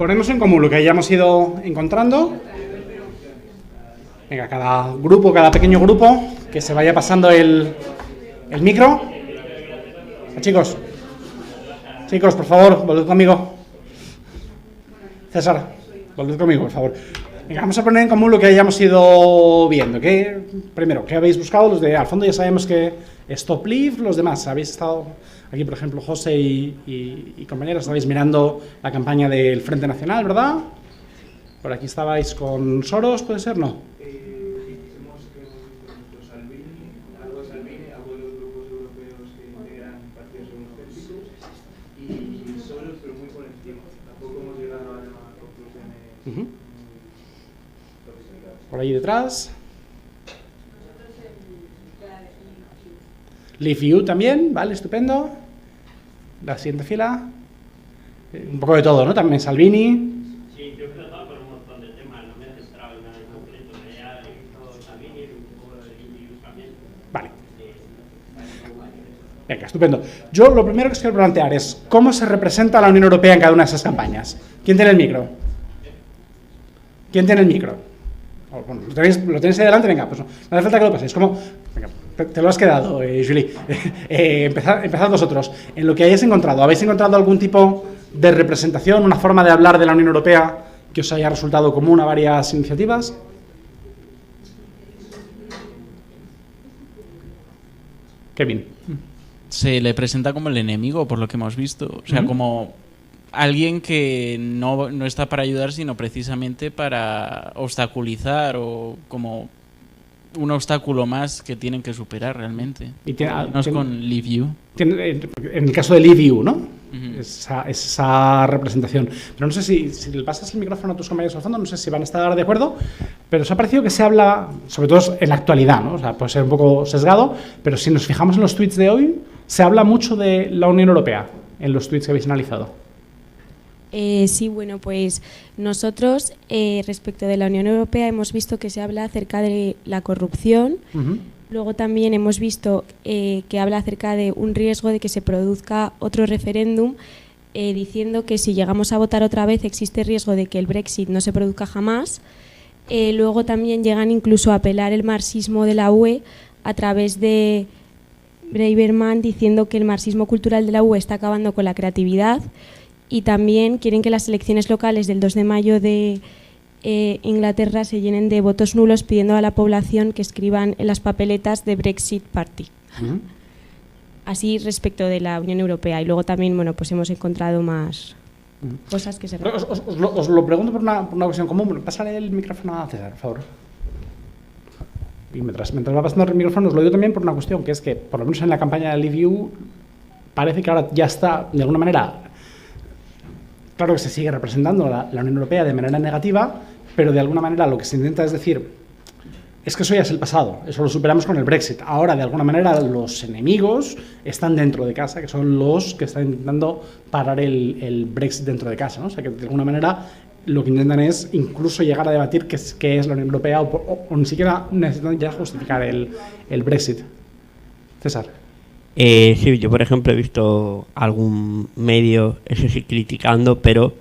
ponemos en común lo que hayamos ido encontrando. Venga, cada grupo, cada pequeño grupo, que se vaya pasando el micro. Chicos, por favor, volved conmigo. César, volved conmigo, por favor. Venga, vamos a poner en común lo que hayamos ido viendo. Primero, ¿qué habéis buscado? Los de al fondo ya sabemos que Stop Leave, los demás. Habéis estado aquí, por ejemplo, José y compañeros, estabais mirando la campaña del Frente Nacional, ¿verdad? Por aquí estabais con Soros, ¿puede ser? No. Hemos visto Salvini, algo de los grupos europeos que integran partidos euroscépticos y Soros, pero muy por encima. Tampoco hemos llegado a conclusiones. Por ahí detrás. Leave You también, vale, estupendo. La siguiente fila. Un poco de todo, ¿no? También Salvini. Sí, yo he tratado por un montón de temas, no me he centrado en nada en concreto. Ya he visto Salvini y un poco de Leave You también. Vale. Venga, estupendo. Yo lo primero que os quiero plantear es cómo se representa la Unión Europea en cada una de esas campañas. ¿Quién tiene el micro? ¿Quién tiene el micro? Bueno, ¿lo tenéis ahí delante? Venga, pues no hace falta que lo paséis. Venga, te lo has quedado, Julie. Empezad vosotros. En lo que hayáis encontrado, ¿habéis encontrado algún tipo de representación, una forma de hablar de la Unión Europea que os haya resultado común a varias iniciativas? Kevin. Se le presenta como el enemigo, por lo que hemos visto. O sea, como alguien que no está para ayudar, sino precisamente para obstaculizar, o como un obstáculo más que tienen que superar realmente. No es con Leave You. En el caso de Leave You, ¿no? Esa representación. Pero no sé si le pasas el micrófono a tus compañeros al fondo, no sé si van a estar de acuerdo, pero os ha parecido que se habla, sobre todo en la actualidad, ¿no? O sea, puede ser un poco sesgado, pero si nos fijamos en los tweets de hoy, se habla mucho de la Unión Europea en los tweets que habéis analizado. Sí, bueno, pues nosotros respecto de la Unión Europea hemos visto que se habla acerca de la corrupción. Luego también hemos visto que habla acerca de un riesgo de que se produzca otro referéndum, diciendo que si llegamos a votar otra vez existe riesgo de que el Brexit no se produzca jamás. Luego también llegan incluso a apelar el marxismo de la UE a través de Braverman, diciendo que el marxismo cultural de la UE está acabando con la creatividad. Y también quieren que las elecciones locales del 2 de mayo de Inglaterra se llenen de votos nulos, pidiendo a la población que escriban en las papeletas de Brexit Party. Así respecto de la Unión Europea. Y luego también, bueno, pues hemos encontrado más cosas que se... Os lo pregunto por una cuestión común. Pásale el micrófono a César, por favor. Y mientras va pasando el micrófono, os lo digo también por una cuestión, que es que, por lo menos en la campaña de Leave You, parece que ahora ya está, de alguna manera... Claro que se sigue representando la Unión Europea de manera negativa, pero de alguna manera lo que se intenta es decir, es que eso ya es el pasado, eso lo superamos con el Brexit. Ahora, de alguna manera, los enemigos están dentro de casa, que son los que están intentando parar el Brexit dentro de casa, ¿no? O sea, que de alguna manera lo que intentan es incluso llegar a debatir qué es la Unión Europea o ni siquiera necesitan ya justificar el Brexit. César. Sí, yo por ejemplo he visto algún medio, eso sí, criticando, pero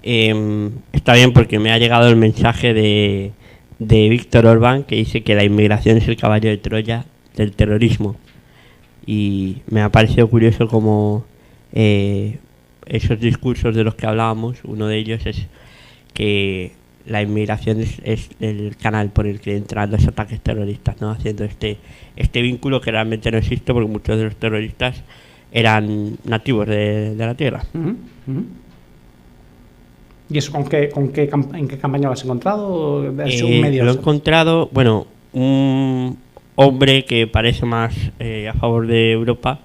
está bien porque me ha llegado el mensaje de Víctor Orbán, que dice que la inmigración es el caballo de Troya del terrorismo, y me ha parecido curioso como esos discursos de los que hablábamos, uno de ellos es que la inmigración es el canal por el que entran los ataques terroristas, ¿no? Haciendo este vínculo que realmente no existe, porque muchos de los terroristas eran nativos de la tierra. ¿Y eso en qué campaña lo has encontrado? Lo he encontrado, bueno, un hombre que parece más a favor de Europa,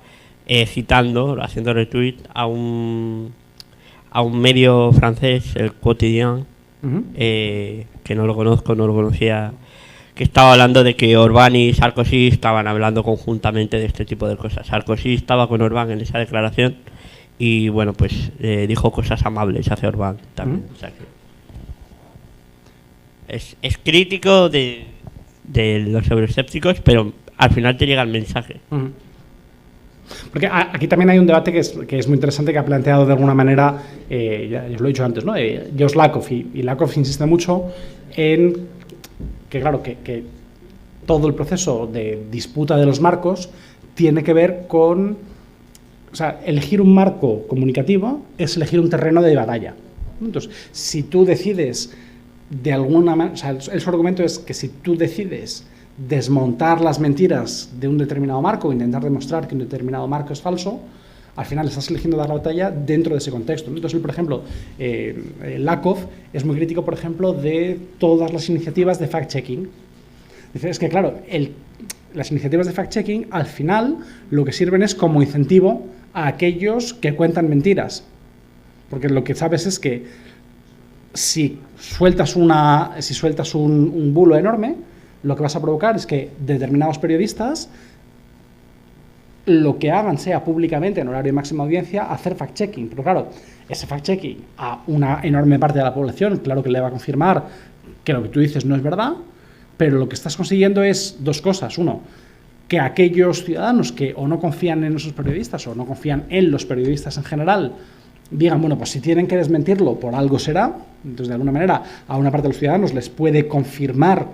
haciendo retweet a un medio francés, el Quotidien, que no lo conocía, que estaba hablando de que Orbán y Sarkozy estaban hablando conjuntamente de este tipo de cosas. Sarkozy estaba con Orbán en esa declaración y bueno, pues dijo cosas amables hacia Orbán también. O sea que es crítico de los euroescépticos, pero al final te llega el mensaje. Porque aquí también hay un debate que es muy interesante, que ha planteado de alguna manera, ya os lo he dicho antes, ¿no? Josh Lakoff, y Lakoff insiste mucho en que, claro, que todo el proceso de disputa de los marcos tiene que ver con... O sea, elegir un marco comunicativo es elegir un terreno de batalla. Entonces, si tú decides de alguna manera... O sea, el su argumento es que si tú decides desmontar las mentiras de un determinado marco, intentar demostrar que un determinado marco es falso, al final estás eligiendo dar la batalla dentro de ese contexto. Entonces, él, por ejemplo, Lakoff es muy crítico, por ejemplo, de todas las iniciativas de fact-checking. Dice, es que, claro, las iniciativas de fact-checking, al final, lo que sirven es como incentivo a aquellos que cuentan mentiras. Porque lo que sabes es que si sueltas un bulo enorme, lo que vas a provocar es que determinados periodistas lo que hagan sea públicamente en horario de máxima audiencia hacer fact-checking. Pero claro, ese fact-checking a una enorme parte de la población, claro que le va a confirmar que lo que tú dices no es verdad, pero lo que estás consiguiendo es dos cosas. Uno, que aquellos ciudadanos que o no confían en esos periodistas o no confían en los periodistas en general digan, bueno, pues si tienen que desmentirlo, por algo será. Entonces, de alguna manera, a una parte de los ciudadanos les puede confirmar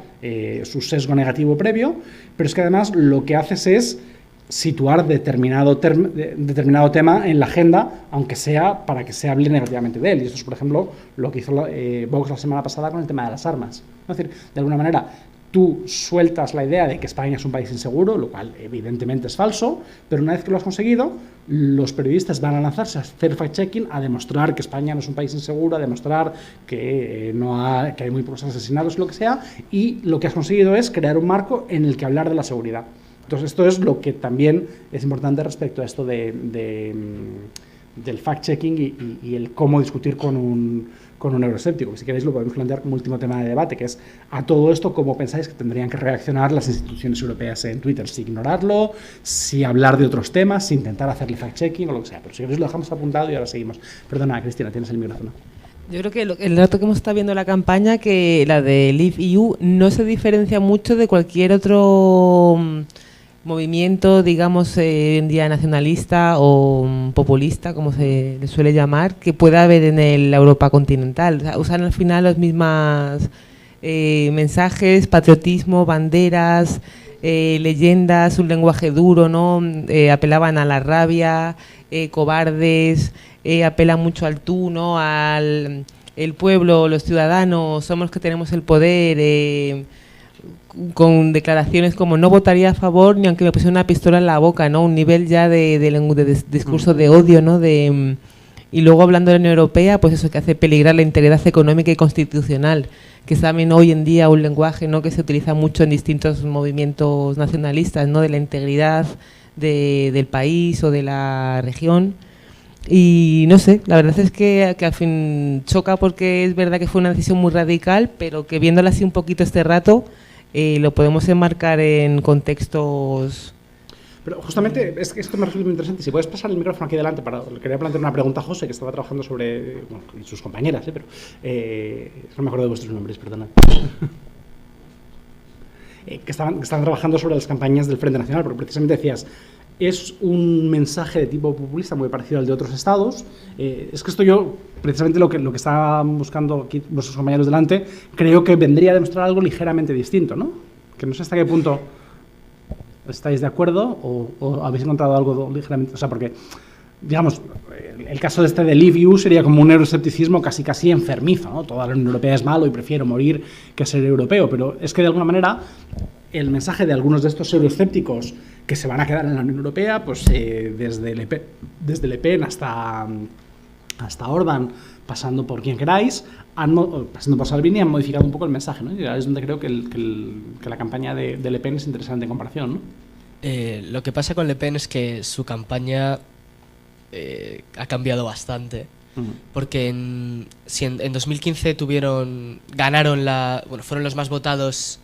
su sesgo negativo previo, pero es que además lo que haces es situar determinado tema en la agenda, aunque sea para que se hable negativamente de él. Y esto es, por ejemplo, lo que hizo Vox la semana pasada con el tema de las armas. Es decir, de alguna manera, tú sueltas la idea de que España es un país inseguro, lo cual evidentemente es falso, pero una vez que lo has conseguido, los periodistas van a lanzarse a hacer fact-checking, a demostrar que España no es un país inseguro, a demostrar que hay muy pocos asesinatos, lo que sea, y lo que has conseguido es crear un marco en el que hablar de la seguridad. Entonces, esto es lo que también es importante respecto a esto del fact-checking y el cómo discutir con un euroescéptico, que si queréis lo podemos plantear como último tema de debate, que es a todo esto cómo pensáis que tendrían que reaccionar las instituciones europeas en Twitter, si ignorarlo, si hablar de otros temas, si intentar hacerle fact-checking o lo que sea. Pero si queréis lo dejamos apuntado y ahora seguimos. Perdona, Cristina, tienes el micrófono. Yo creo que el dato que hemos estado viendo en la campaña, que la de LeaveEU no se diferencia mucho de cualquier otro movimiento, digamos, en día nacionalista o populista, como se le suele llamar, que pueda haber en la Europa continental. O sea, usan al final los mismos mensajes, patriotismo, banderas, leyendas, un lenguaje duro, ¿no? Apelaban a la rabia, cobardes, apelan mucho al tú, ¿no? Al el pueblo, los ciudadanos, somos los que tenemos el poder, con declaraciones como no votaría a favor ni aunque me pusiera una pistola en la boca, ¿no? Un nivel ya de discurso de odio, ¿no? Y luego hablando de la Unión Europea, pues eso que hace peligrar la integridad económica y constitucional, que es también hoy en día un lenguaje, ¿no? Que se utiliza mucho en distintos movimientos nacionalistas, ¿no? De la integridad del país o de la región. Y no sé, la verdad es que al fin choca porque es verdad que fue una decisión muy radical, pero que viéndola así un poquito este rato, lo podemos enmarcar en contextos... Pero justamente, es que esto me resulta muy interesante. Si puedes pasar el micrófono aquí delante, quería plantear una pregunta a José, que estaba trabajando sobre, bueno, sus compañeras, pero no me acuerdo de vuestros nombres, perdonad. que estaban trabajando sobre las campañas del Frente Nacional, porque precisamente decías, es un mensaje de tipo populista muy parecido al de otros estados. Es que esto yo, precisamente lo que estaban buscando aquí vuestros compañeros delante, creo que vendría a demostrar algo ligeramente distinto, ¿no? Que no sé hasta qué punto estáis de acuerdo o habéis encontrado algo ligeramente... O sea, porque, digamos, el caso de LeaveEU sería como un euroescepticismo casi enfermizo, ¿no? Toda la Unión Europea es malo y prefiero morir que ser europeo, pero es que de alguna manera el mensaje de algunos de estos euroescépticos que se van a quedar en la Unión Europea, pues desde Le Pen hasta Orbán, pasando por quien queráis, pasando por Salvini, han modificado un poco el mensaje, ¿no? Y es donde creo que la campaña de Le Pen es interesante en comparación, ¿no? Lo que pasa con Le Pen es que su campaña ha cambiado bastante. Porque en 2015 fueron los más votados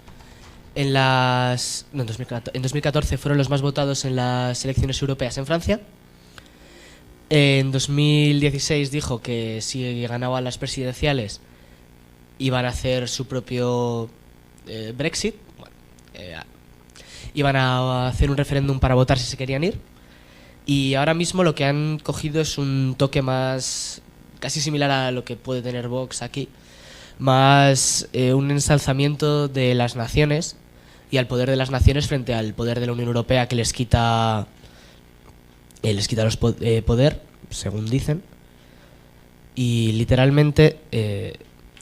en 2014 fueron los más votados en las elecciones europeas en Francia. En 2016 dijo que si ganaban las presidenciales iban a hacer su propio Brexit. Bueno, iban a hacer un referéndum para votar si se querían ir. Y ahora mismo lo que han cogido es un toque más, casi similar a lo que puede tener Vox aquí, más un ensalzamiento de las naciones y al poder de las naciones frente al poder de la Unión Europea, que les quita poder, según dicen. Y literalmente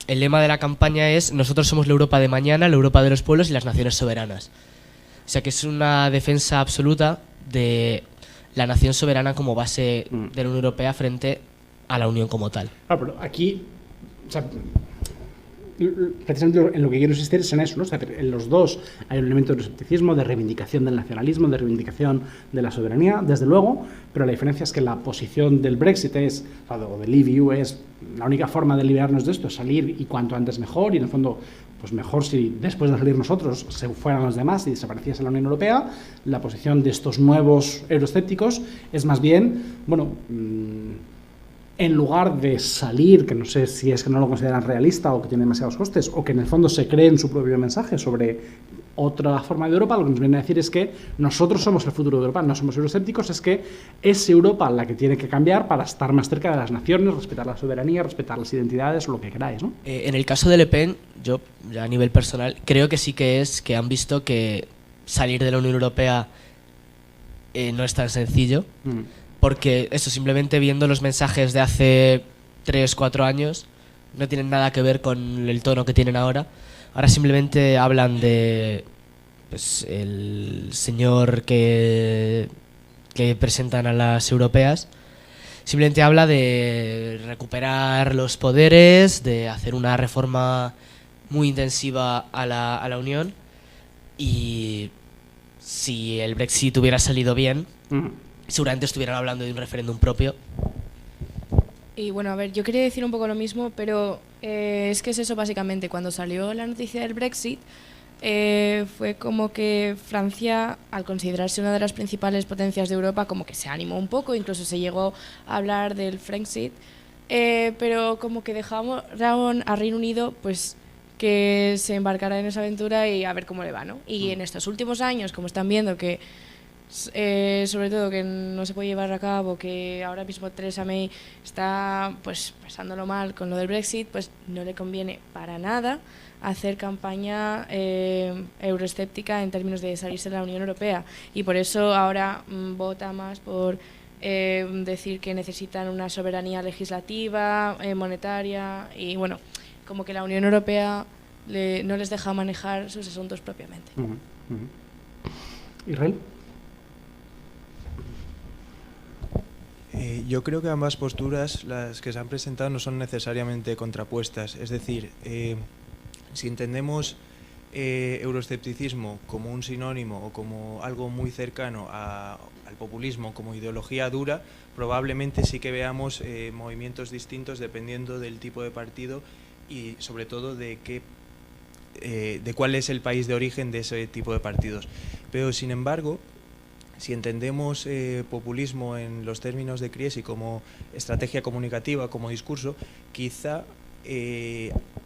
el lema de la campaña es: nosotros somos la Europa de mañana, la Europa de los pueblos y las naciones soberanas. O sea que es una defensa absoluta de la nación soberana como base de la Unión Europea frente a la Unión como tal. Claro, pero aquí, o sea, precisamente en lo que quiero insistir es en eso, ¿no? O sea, en los dos hay un elemento de escepticismo, de reivindicación del nacionalismo, de reivindicación de la soberanía, desde luego, pero la diferencia es que la posición del Brexit es, o del Leave EU es, la única forma de liberarnos de esto es salir y cuanto antes mejor, y en el fondo, pues mejor si después de salir nosotros se fueran los demás y desapareciese la Unión Europea. La posición de estos nuevos euroescépticos es más bien, bueno, en lugar de salir, que no sé si es que no lo consideran realista o que tiene demasiados costes, o que en el fondo se creen su propio mensaje sobre otra forma de Europa, lo que nos viene a decir es que nosotros somos el futuro de Europa, no somos euroescépticos, es que es Europa la que tiene que cambiar para estar más cerca de las naciones, respetar la soberanía, respetar las identidades o lo que queráis, ¿no? En el caso de Le Pen, yo ya a nivel personal creo que sí que es que han visto que salir de la Unión Europea no es tan sencillo. Porque eso, simplemente viendo los mensajes de hace 3-4 años, no tienen nada que ver con el tono que tienen ahora. Ahora simplemente hablan de, pues, el señor que presentan a las europeas. Simplemente habla de recuperar los poderes, de hacer una reforma muy intensiva a la Unión. Y si el Brexit hubiera salido bien, seguramente estuvieran hablando de un referéndum propio. Y bueno, a ver, yo quería decir un poco lo mismo, pero es que es eso básicamente. Cuando salió la noticia del Brexit, fue como que Francia, al considerarse una de las principales potencias de Europa, como que se animó un poco, incluso se llegó a hablar del Frexit, pero como que dejaron a Reino Unido pues que se embarcara en esa aventura y a ver cómo le va, ¿no? Y en estos últimos años, como están viendo que sobre todo que no se puede llevar a cabo, que ahora mismo Theresa May está pues pasándolo mal con lo del Brexit, pues no le conviene para nada hacer campaña euroescéptica en términos de salirse de la Unión Europea, y por eso ahora vota más por decir que necesitan una soberanía legislativa, monetaria, y bueno, como que la Unión Europea no les deja manejar sus asuntos propiamente. Israel. Yo creo que ambas posturas, las que se han presentado, no son necesariamente contrapuestas. Es decir, si entendemos euroescepticismo como un sinónimo o como algo muy cercano al populismo como ideología dura, probablemente sí que veamos movimientos distintos dependiendo del tipo de partido y sobre todo de cuál es el país de origen de ese tipo de partidos. Pero sin embargo, si entendemos populismo en los términos de Kriesi como estrategia comunicativa, como discurso, quizá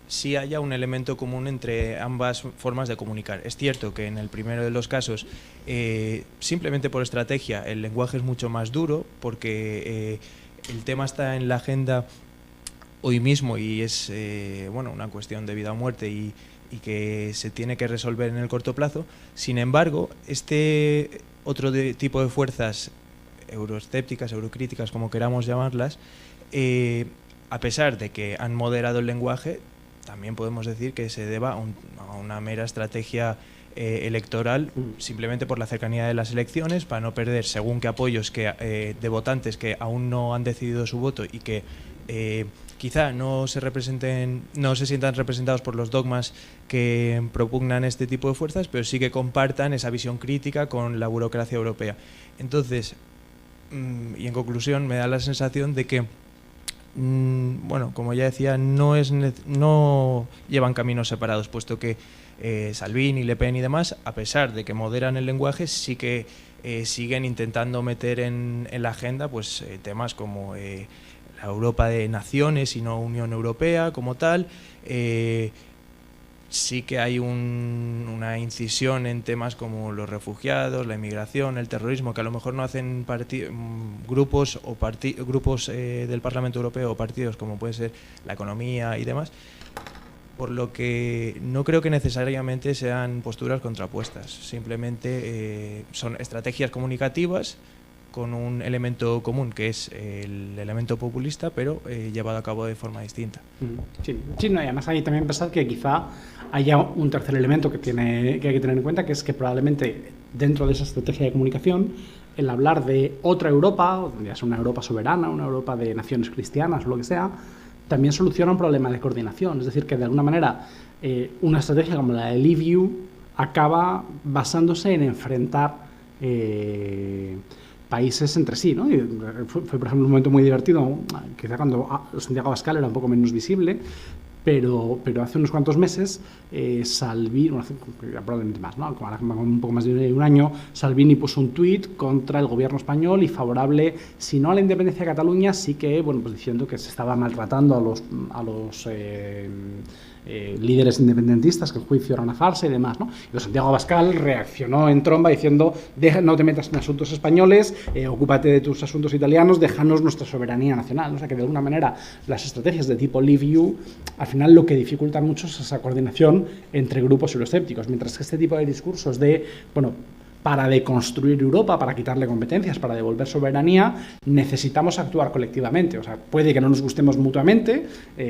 sí haya un elemento común entre ambas formas de comunicar. Es cierto que en el primero de los casos, simplemente por estrategia, el lenguaje es mucho más duro, porque el tema está en la agenda hoy mismo y es bueno, una cuestión de vida o muerte y que se tiene que resolver en el corto plazo. Sin embargo, este otro tipo de fuerzas euroescépticas, eurocríticas, como queramos llamarlas, a pesar de que han moderado el lenguaje, también podemos decir que se deba a una mera estrategia electoral, simplemente por la cercanía de las elecciones, para no perder según qué apoyos de votantes que aún no han decidido su voto y que quizá no se sientan representados por los dogmas que propugnan este tipo de fuerzas, pero sí que compartan esa visión crítica con la burocracia europea. Entonces, y en conclusión, me da la sensación de que, bueno, como ya decía, no llevan caminos separados, puesto que Salvini, Le Pen y demás, a pesar de que moderan el lenguaje, sí que siguen intentando meter en la agenda pues temas como la Europa de naciones y no Unión Europea como tal, sí que hay una incisión en temas como los refugiados, la inmigración, el terrorismo, que a lo mejor no hacen grupos del Parlamento Europeo o partidos como puede ser la economía y demás, por lo que no creo que necesariamente sean posturas contrapuestas, simplemente son estrategias comunicativas con un elemento común, que es el elemento populista, pero llevado a cabo de forma distinta. Sí, no, y además hay también pensar que quizá haya un tercer elemento que hay que tener en cuenta, que es que probablemente dentro de esa estrategia de comunicación, el hablar de otra Europa, ya sea una Europa soberana, una Europa de naciones cristianas o lo que sea, también soluciona un problema de coordinación. Es decir, que de alguna manera una estrategia como la de Leave You acaba basándose en enfrentar países entre sí, ¿no? Y fue, por ejemplo, un momento muy divertido, quizá cuando Santiago Abascal era un poco menos visible, pero hace unos cuantos meses Salvini, probablemente más, ¿no? Un poco más de un año, Salvini puso un tuit contra el gobierno español y favorable, si no a la independencia de Cataluña, sí que, bueno, pues diciendo que se estaba maltratando a los líderes independentistas, que el juicio era una farsa y demás, ¿no? Y Santiago Abascal reaccionó en tromba diciendo: no te metas en asuntos españoles, ocúpate de tus asuntos italianos, déjanos nuestra soberanía nacional, ¿no? O sea que de alguna manera las estrategias de tipo Leave You al final lo que dificulta mucho es esa coordinación entre grupos euroescépticos, mientras que este tipo de discursos de, bueno, para deconstruir Europa, para quitarle competencias, para devolver soberanía, necesitamos actuar colectivamente. O sea, puede que no nos gustemos mutuamente,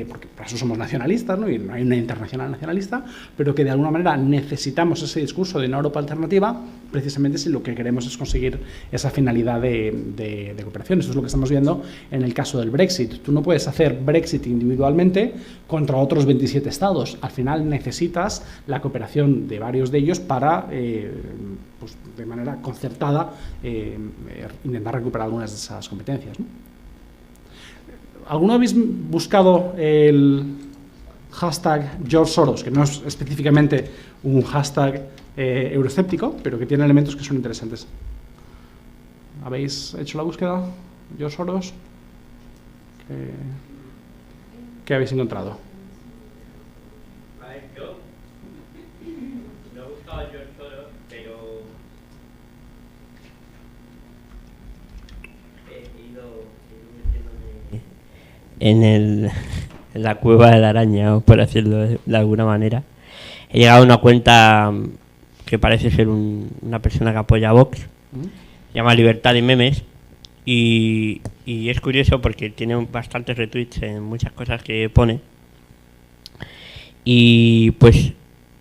porque para eso somos nacionalistas, ¿no? Y no hay una internacional nacionalista, pero que de alguna manera necesitamos ese discurso de una Europa alternativa, precisamente si lo que queremos es conseguir esa finalidad de cooperación. Eso es lo que estamos viendo en el caso del Brexit. Tú no puedes hacer Brexit individualmente contra otros 27 estados. Al final necesitas la cooperación de varios de ellos para pues de manera concertada intentar recuperar algunas de esas competencias, ¿no? ¿Alguno habéis buscado el hashtag George Soros, que no es específicamente un hashtag euroescéptico, pero que tiene elementos que son interesantes? ¿Habéis hecho la búsqueda? George Soros. ¿Qué habéis encontrado? A ver, yo no he buscado a George Soros, pero he ido metiéndome en la cueva de la araña, por decirlo de alguna manera. He llegado a una cuenta que parece ser una persona que apoya a Vox, se llama Libertad de Memes, y es curioso porque tiene bastantes retweets en muchas cosas que pone, y pues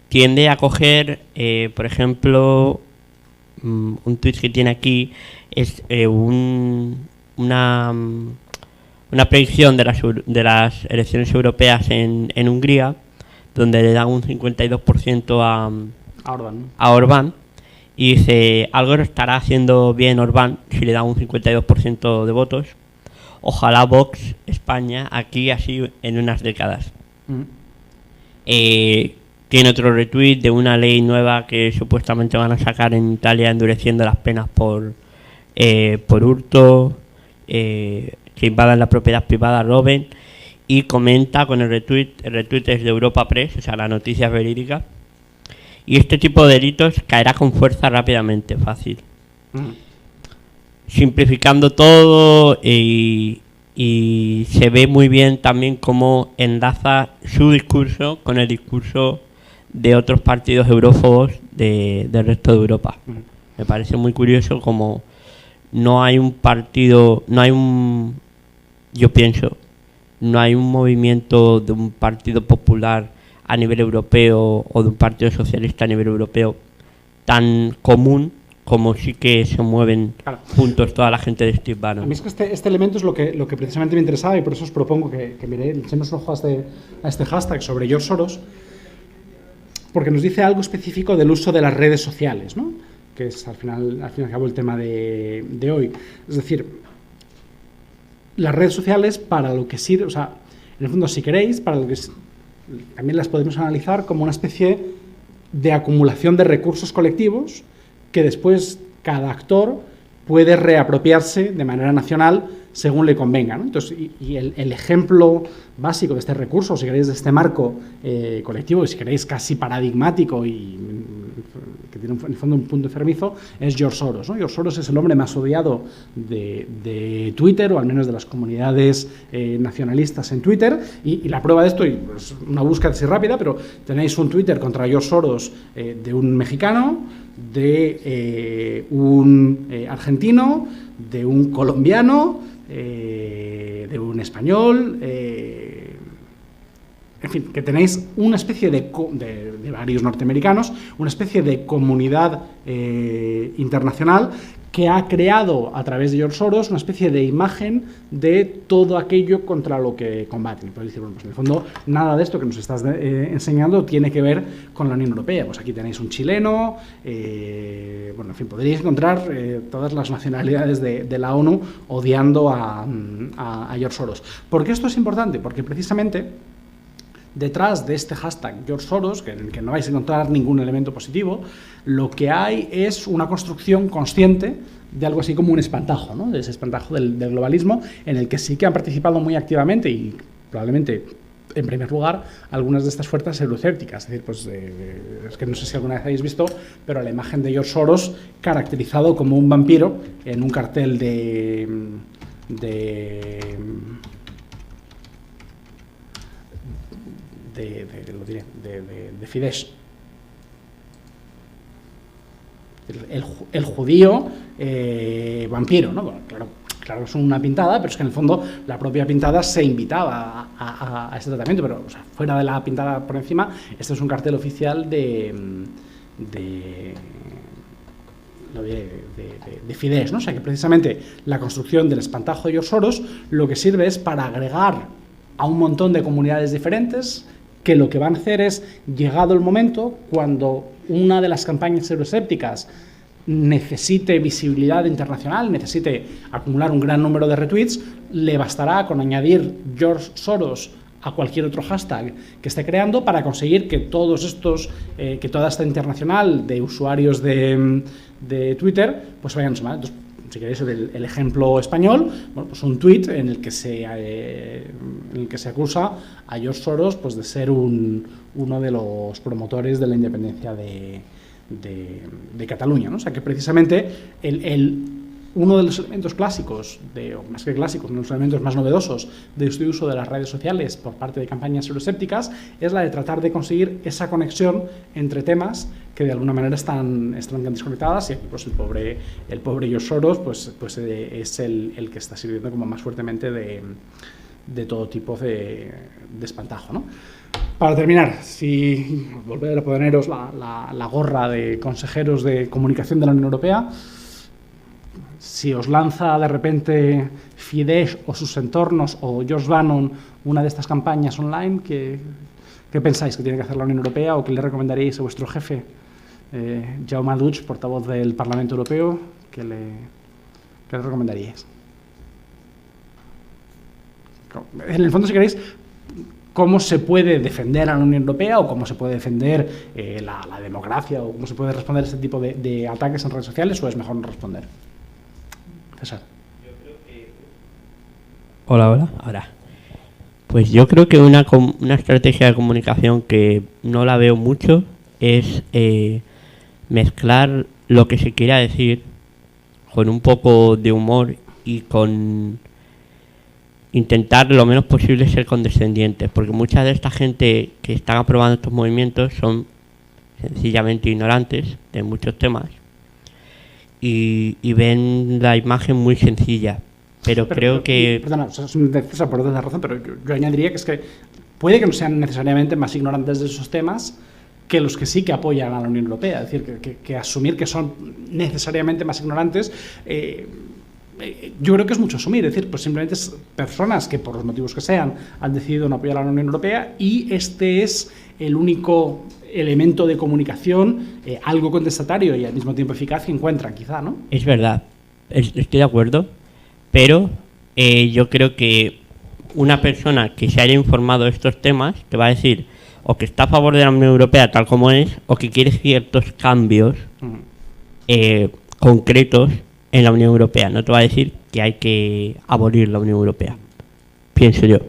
tiende a coger, por ejemplo, un tweet que tiene aquí es una predicción de las elecciones europeas en Hungría, donde le dan un 52% a Orbán, y dice: algo estará haciendo bien Orbán si le dan un 52% de votos. Ojalá Vox España aquí así en unas décadas. Tiene otro retweet de una ley nueva que supuestamente van a sacar en Italia, endureciendo las penas por hurto, que invadan la propiedad privada, roben, y comenta con el retweet es de Europa Press, o sea, la noticia es verídica, y este tipo de delitos caerá con fuerza rápidamente, fácil. Simplificando todo, y se ve muy bien también cómo enlaza su discurso con el discurso de otros partidos eurófobos del resto de Europa. Me parece muy curioso como no hay un partido, yo pienso, no hay un movimiento de un partido popular a nivel europeo o de un partido socialista a nivel europeo tan común como sí que se mueven juntos toda la gente de Steve Bannon. A mí es que este elemento es lo que precisamente me interesaba, y por eso os propongo que echemos un ojo a este hashtag sobre George Soros, porque nos dice algo específico del uso de las redes sociales, ¿no? Que es al fin y al cabo el tema de hoy. Es decir, las redes sociales para lo que sirve, o sea, en el fondo, si queréis, para lo que también las podemos analizar como una especie de acumulación de recursos colectivos que después cada actor puede reapropiarse de manera nacional según le convenga, ¿no? Entonces, y el ejemplo básico de este recurso, si queréis, de este marco colectivo, y si queréis casi paradigmático y que tiene en el fondo un punto enfermizo, es George Soros, ¿no? George Soros es el hombre más odiado de Twitter, o al menos de las comunidades nacionalistas en Twitter, y la prueba de esto, y pues, una búsqueda así rápida, pero tenéis un Twitter contra George Soros de un mexicano, de un argentino, de un colombiano, de un español, en fin, que tenéis una especie de varios norteamericanos, una especie de comunidad internacional que ha creado a través de George Soros una especie de imagen de todo aquello contra lo que combaten. Podéis decir, bueno, pues en el fondo nada de esto que nos estás enseñando tiene que ver con la Unión Europea. Pues aquí tenéis un chileno, bueno, en fin, podríais encontrar todas las nacionalidades de la ONU odiando a George Soros. ¿Por qué esto es importante? Porque precisamente detrás de este hashtag George Soros, en el que no vais a encontrar ningún elemento positivo, lo que hay es una construcción consciente de algo así como un espantajo, ¿no? De ese espantajo del globalismo, en el que sí que han participado muy activamente y probablemente, en primer lugar, algunas de estas fuerzas eurocépticas. Es decir, pues, es que no sé si alguna vez habéis visto, pero la imagen de George Soros caracterizado como un vampiro en un cartel de Fidesz. El judío vampiro, ¿no? Bueno, claro, es una pintada, pero es que en el fondo la propia pintada se invitaba a este tratamiento, pero o sea, fuera de la pintada por encima, este es un cartel oficial de Fidesz, ¿no? O sea que precisamente la construcción del espantajo de George Soros lo que sirve es para agregar a un montón de comunidades diferentes que lo que van a hacer es, llegado el momento, cuando una de las campañas euroscépticas necesite visibilidad internacional, necesite acumular un gran número de retweets, le bastará con añadir George Soros a cualquier otro hashtag que esté creando para conseguir que todos estos, que toda esta internacional de usuarios de Twitter, pues vayan sumando. Entonces, si queréis el ejemplo español, bueno, pues un tuit en el que se acusa a George Soros, pues, de ser uno de los promotores de la independencia de Cataluña, ¿no? O sea que precisamente uno de los elementos clásicos, o más que clásicos, uno de los elementos más novedosos de este uso de las redes sociales por parte de campañas euroscépticas es la de tratar de conseguir esa conexión entre temas que de alguna manera están desconectadas, y aquí pues el pobre George Soros pues es el que está sirviendo como más fuertemente de todo tipo de espantajo, ¿no? Para terminar, si volver a poneros la gorra de consejeros de comunicación de la Unión Europea, si os lanza de repente Fidesz o sus entornos o George Bannon una de estas campañas online, ¿qué pensáis que tiene que hacer la Unión Europea, o qué le recomendaríais a vuestro jefe, Jaume Duch, portavoz del Parlamento Europeo? ¿Qué le recomendaríais? En el fondo, si queréis, ¿cómo se puede defender a la Unión Europea, o cómo se puede defender la democracia, o cómo se puede responder a este tipo de ataques en redes sociales, o es mejor no responder? César. Hola. Ahora. Pues yo creo que una estrategia de comunicación que no la veo mucho es mezclar lo que se quiera decir con un poco de humor y con intentar lo menos posible ser condescendientes, porque mucha de esta gente que están aprobando estos movimientos son sencillamente ignorantes de muchos temas y ven la imagen muy sencilla, pero creo que... Perdona, César, por otra razón, pero yo añadiría que es que puede que no sean necesariamente más ignorantes de esos temas que los que sí que apoyan a la Unión Europea. Es decir, que asumir que son necesariamente más ignorantes, yo creo que es mucho asumir. Es decir, pues simplemente es personas que por los motivos que sean han decidido no apoyar a la Unión Europea, y este es el único elemento de comunicación algo contestatario y al mismo tiempo eficaz que encuentran, quizá, ¿no? Es verdad, estoy de acuerdo, pero yo creo que una persona que se haya informado de estos temas, que va a decir o que está a favor de la Unión Europea tal como es, o que quiere ciertos cambios concretos, en la Unión Europea. No te va a decir que hay que abolir la Unión Europea, pienso yo.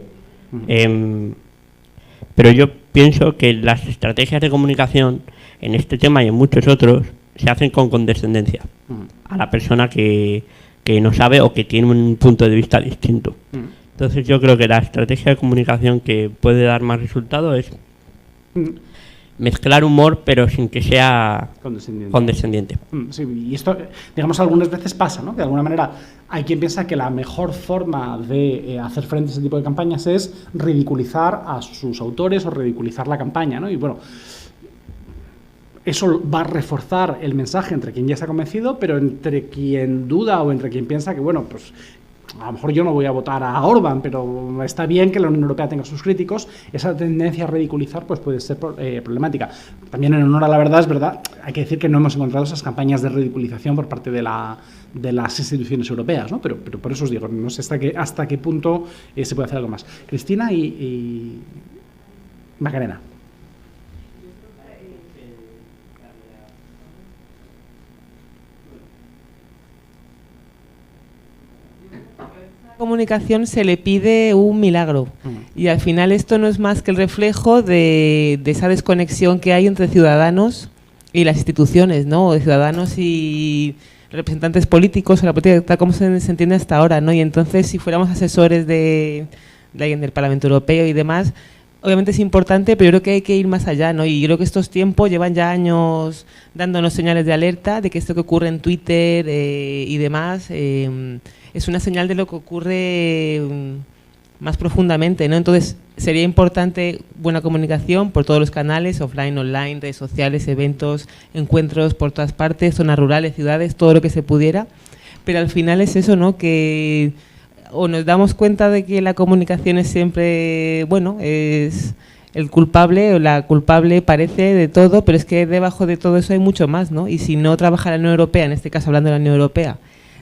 Pero yo pienso que las estrategias de comunicación en este tema y en muchos otros se hacen con condescendencia a la persona que no sabe o que tiene un punto de vista distinto. Entonces yo creo que la estrategia de comunicación que puede dar más resultado es mezclar humor pero sin que sea condescendiente. Sí, y esto, digamos, algunas veces pasa, ¿no? Que de alguna manera hay quien piensa que la mejor forma de hacer frente a ese tipo de campañas es ridiculizar a sus autores o ridiculizar la campaña, ¿no? Y bueno, eso va a reforzar el mensaje entre quien ya se ha convencido, pero entre quien duda o entre quien piensa que, bueno, pues a lo mejor yo no voy a votar a Orbán, pero está bien que la Unión Europea tenga sus críticos, esa tendencia a ridiculizar pues puede ser problemática. También en honor a la verdad, es verdad, hay que decir que no hemos encontrado esas campañas de ridiculización por parte de las instituciones europeas, ¿no? Pero por eso os digo, no sé hasta qué punto se puede hacer algo más. Cristina y Macarena. Comunicación se le pide un milagro y al final esto no es más que el reflejo de esa desconexión que hay entre ciudadanos y las instituciones, ¿no? De ciudadanos y representantes políticos o la política tal como se entiende hasta ahora, ¿no? Y entonces si fuéramos asesores de alguien del Parlamento Europeo y demás, obviamente es importante, pero yo creo que hay que ir más allá, ¿no? Y yo creo que estos tiempos llevan ya años dándonos señales de alerta de que esto que ocurre en Twitter y demás es una señal de lo que ocurre más profundamente, ¿no? Entonces sería importante buena comunicación por todos los canales, offline, online, redes sociales, eventos, encuentros por todas partes, zonas rurales, ciudades, todo lo que se pudiera, pero al final es eso, ¿no? Que o nos damos cuenta de que la comunicación es siempre, bueno, es el culpable o la culpable parece de todo, pero es que debajo de todo eso hay mucho más, ¿no? Y si no trabaja la Unión Europea, en este caso hablando de la Unión Europea,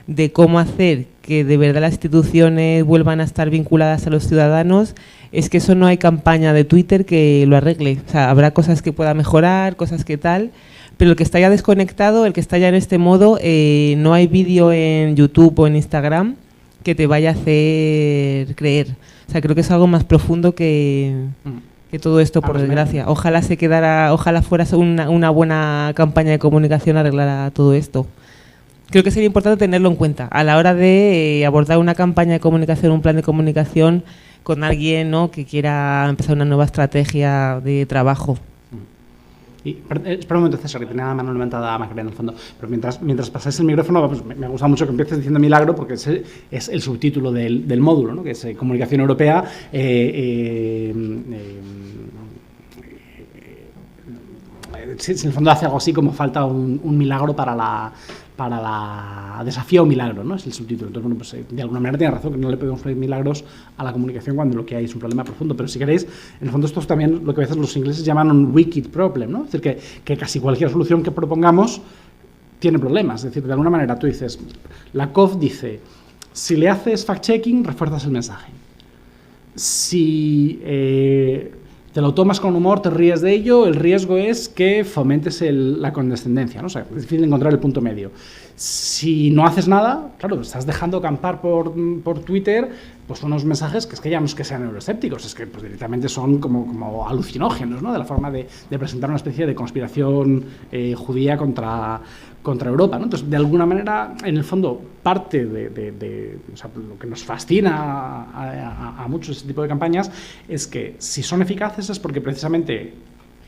de cómo hacer que de verdad las instituciones vuelvan a estar vinculadas a los ciudadanos, es que eso no hay campaña de Twitter que lo arregle. O sea, habrá cosas que pueda mejorar, cosas que tal, pero el que está ya desconectado, el que está ya en este modo, no hay vídeo en YouTube o en Instagram que te vaya a hacer creer. O sea, creo que es algo más profundo que todo esto, por desgracia. Ojalá se quedara, ojalá fuera una buena campaña de comunicación arreglara todo esto. Creo que sería importante tenerlo en cuenta a la hora de abordar una campaña de comunicación, un plan de comunicación con alguien, ¿no?, que quiera empezar una nueva estrategia de trabajo. Y, espera un momento, César, que tenía la mano levantada a Macarena en el fondo, pero mientras pasáis el micrófono, pues me gusta mucho que empieces diciendo milagro, porque es el subtítulo del módulo, ¿no?, que es Comunicación Europea. Si en el fondo hace algo así como falta un milagro para la desafío o milagro, ¿no? Es el subtítulo. Entonces, bueno, pues de alguna manera tiene razón que no le podemos pedir milagros a la comunicación cuando lo que hay es un problema profundo, pero si queréis, en el fondo esto es también lo que a veces los ingleses llaman un wicked problem, ¿no? Es decir, que casi cualquier solución que propongamos tiene problemas. Es decir, de alguna manera tú dices, la COF dice, si le haces fact-checking, refuerzas el mensaje. Si te lo tomas con humor, te ríes de ello, el riesgo es que fomentes la condescendencia, ¿no? O sea, es difícil encontrar el punto medio. Si no haces nada, claro, estás dejando acampar por Twitter pues unos mensajes que es que ya no es que sean euroescépticos, es que pues directamente son como alucinógenos, ¿no? De la forma de presentar una especie de conspiración judía contra Europa, ¿no? Entonces, de alguna manera, en el fondo, parte o sea, lo que nos fascina a muchos este tipo de campañas es que si son eficaces es porque precisamente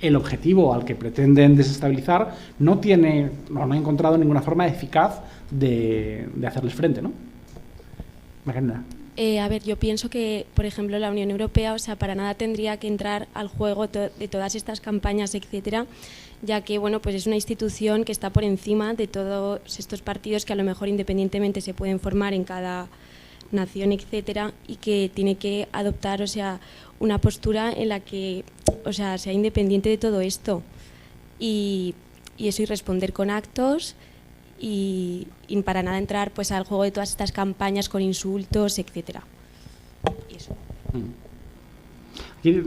el objetivo al que pretenden desestabilizar no ha encontrado ninguna forma eficaz de hacerles frente, ¿no? Macarena. A ver, yo pienso que, por ejemplo, la Unión Europea, o sea, para nada tendría que entrar al juego de todas estas campañas, etcétera, ya que, bueno, pues es una institución que está por encima de todos estos partidos que a lo mejor independientemente se pueden formar en cada nación, etcétera, y que tiene que adoptar, o sea, una postura en la que, o sea independiente de todo esto y eso, y responder con actos y para nada entrar pues al juego de todas estas campañas con insultos, etcétera. Y eso. aquí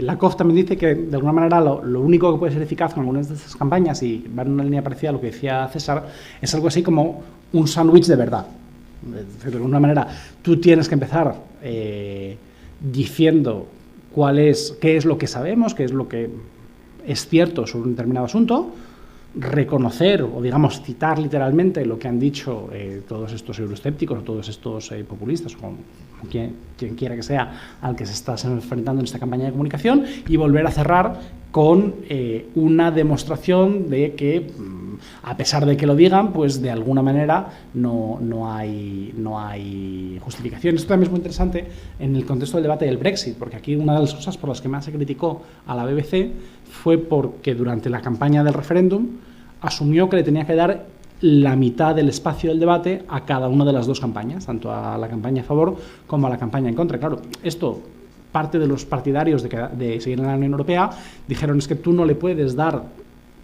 Lakoff también dice que de alguna manera lo único que puede ser eficaz con algunas de estas campañas, y va en una línea parecida a lo que decía César, es algo así como un sándwich de verdad. De alguna manera tú tienes que empezar diciendo qué es lo que sabemos, qué es lo que es cierto sobre un determinado asunto, reconocer o, digamos, citar literalmente lo que han dicho todos estos euroescépticos o todos estos populistas o quien quiera que sea al que se está enfrentando en esta campaña de comunicación, y volver a cerrar con una demostración de que, a pesar de que lo digan, pues de alguna manera no hay justificación. Esto también es muy interesante en el contexto del debate del Brexit, porque aquí una de las cosas por las que más se criticó a la BBC fue porque durante la campaña del referéndum asumió que le tenía que dar la mitad del espacio del debate a cada una de las dos campañas, tanto a la campaña a favor como a la campaña en contra. Claro, esto, parte de los partidarios de seguir en la Unión Europea dijeron, es que tú no le puedes dar,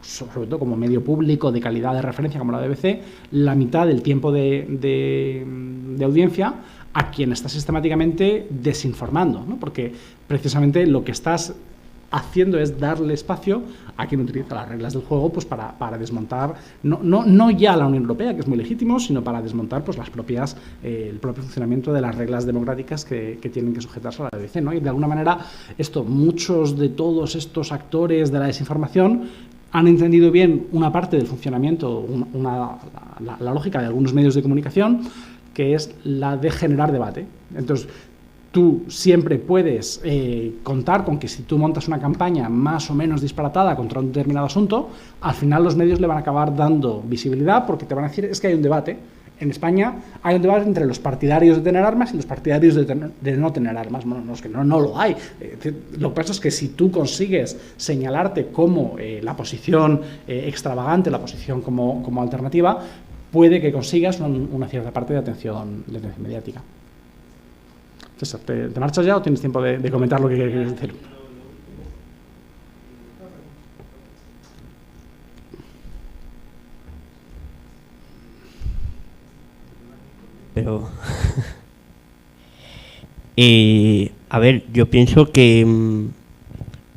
sobre todo como medio público de calidad de referencia como la BBC, la mitad del tiempo de audiencia a quien estás sistemáticamente desinformando, ¿no? Porque precisamente lo que estás haciendo es darle espacio a quien utiliza las reglas del juego, pues para desmontar no ya la Unión Europea, que es muy legítimo, sino para desmontar pues el propio funcionamiento de las reglas democráticas que tienen que sujetarse a la BBC, ¿no? Y de alguna manera muchos de todos estos actores de la desinformación han entendido bien una parte del funcionamiento, la lógica de algunos medios de comunicación, que es la de generar debate. Entonces, tú siempre puedes contar con que si tú montas una campaña más o menos disparatada contra un determinado asunto, al final los medios le van a acabar dando visibilidad, porque te van a decir, es que hay un debate. En España hay un debate entre los partidarios de tener armas y los partidarios de no tener armas. Bueno, no es que no lo hay. Lo que pasa es que si tú consigues señalarte como la posición extravagante, la posición como alternativa, puede que consigas una cierta parte de atención mediática. César, ¿te marchas ya o tienes tiempo de comentar lo que quieres decir? Pero a ver, yo pienso que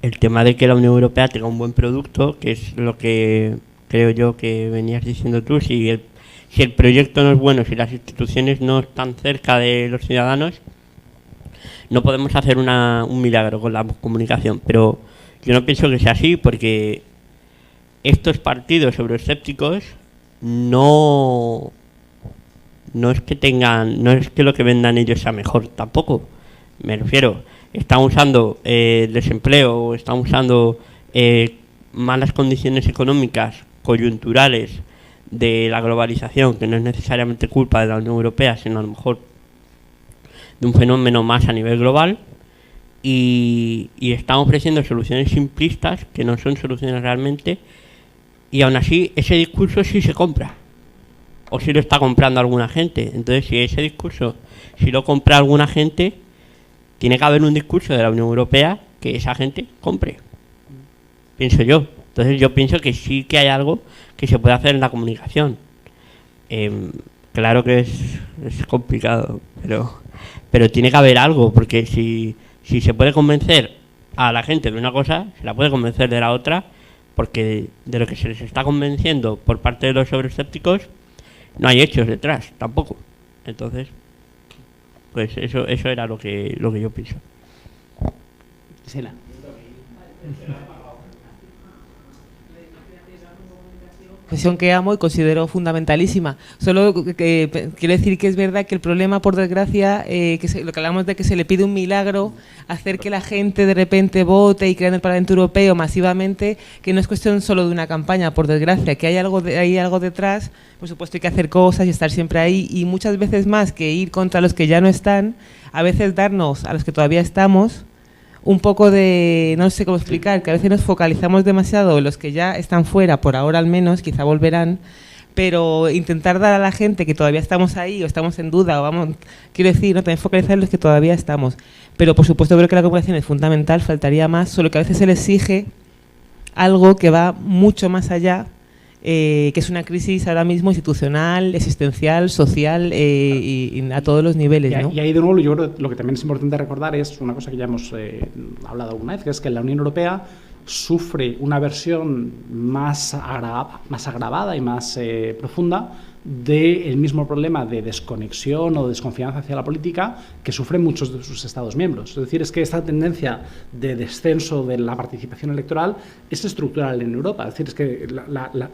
el tema de que la Unión Europea tenga un buen producto, que es lo que creo yo que venías diciendo tú, si el proyecto no es bueno, si las instituciones no están cerca de los ciudadanos, no podemos hacer un milagro con la comunicación. Pero yo no pienso que sea así, porque estos partidos euroescépticos no es que lo que vendan ellos sea mejor tampoco. Me refiero, están usando el desempleo, están usando malas condiciones económicas coyunturales de la globalización, que no es necesariamente culpa de la Unión Europea, sino a lo mejor de un fenómeno más a nivel global, y están ofreciendo soluciones simplistas que no son soluciones realmente, y aún así ese discurso sí se compra, o sí lo está comprando alguna gente. Entonces, si ese discurso sí lo compra alguna gente, tiene que haber un discurso de la Unión Europea que esa gente compre, pienso yo. Entonces yo pienso que sí que hay algo que se puede hacer en la comunicación. Claro que es complicado, pero tiene que haber algo, porque si se puede convencer a la gente de una cosa, se la puede convencer de la otra, porque de lo que se les está convenciendo por parte de los euroescépticos no hay hechos detrás tampoco. Entonces, pues eso era lo que yo pienso. Gisela. Profesión que amo y considero fundamentalísima. Solo quiero decir que es verdad que el problema, por desgracia, lo que hablamos de que se le pide un milagro, hacer que la gente de repente vote y crea en el Parlamento Europeo masivamente, que no es cuestión solo de una campaña, por desgracia, que hay algo detrás. Por supuesto hay que hacer cosas y estar siempre ahí, y muchas veces más que ir contra los que ya no están, a veces darnos a los que todavía estamos un poco de, no sé cómo explicar, que a veces nos focalizamos demasiado en los que ya están fuera, por ahora al menos, quizá volverán, pero intentar dar a la gente que todavía estamos ahí o estamos en duda, o vamos, quiero decir, ¿no? También focalizar en los que todavía estamos. Pero por supuesto creo que la comunicación es fundamental, faltaría más, solo que a veces se le exige algo que va mucho más allá que es una crisis ahora mismo institucional, existencial, social y a todos los niveles, ¿no? Y ahí de nuevo yo creo que lo que también es importante recordar es una cosa que ya hemos hablado alguna vez, que es que la Unión Europea sufre una versión más agravada y más profunda del mismo problema de desconexión o desconfianza hacia la política que sufren muchos de sus Estados miembros. Es decir, es que esta tendencia de descenso de la participación electoral es estructural en Europa. Es decir, es que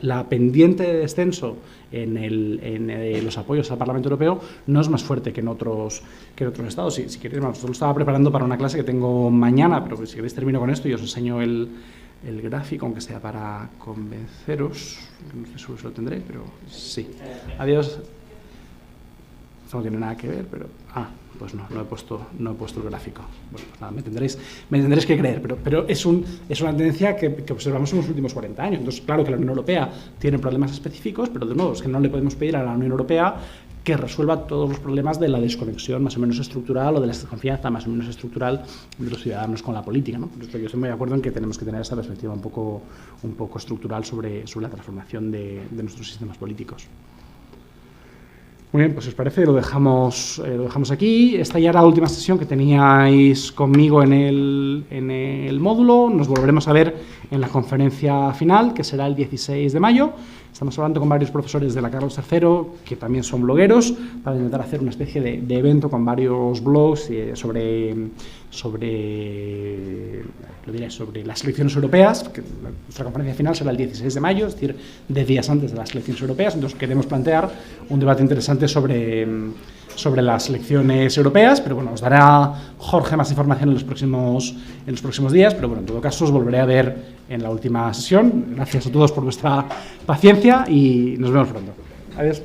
la pendiente de descenso en los apoyos al Parlamento Europeo no es más fuerte que en otros estados. Si queréis, bueno, lo estaba preparando para una clase que tengo mañana, pero si queréis termino con esto y os enseño el gráfico, aunque sea para convenceros. No estoy seguro si lo tendré, pero sí. Adiós. Esto no tiene nada que ver, pero... pues no he puesto el gráfico. Bueno, pues nada, me tendréis que creer, pero es una tendencia que observamos en los últimos 40 años. Entonces, claro que la Unión Europea tiene problemas específicos, pero de nuevo, es que no le podemos pedir a la Unión Europea que resuelva todos los problemas de la desconexión más o menos estructural o de la desconfianza más o menos estructural de los ciudadanos con la política, ¿no? Por esto yo estoy muy de acuerdo en que tenemos que tener esa perspectiva un poco estructural sobre la transformación de nuestros sistemas políticos. Muy bien, pues si os parece lo dejamos aquí. Esta ya era la última sesión que teníais conmigo en el módulo. Nos volveremos a ver en la conferencia final, que será el 16 de mayo. Estamos hablando con varios profesores de la Carlos III, que también son blogueros, para intentar hacer una especie de evento con varios blogs sobre las elecciones europeas, que nuestra conferencia final será el 16 de mayo, es decir, 10 días antes de las elecciones europeas. Entonces queremos plantear un debate interesante sobre las elecciones europeas, pero bueno, os dará Jorge más información en los próximos días, pero bueno, en todo caso os volveré a ver en la última sesión. Gracias a todos por vuestra paciencia y nos vemos pronto. Adiós.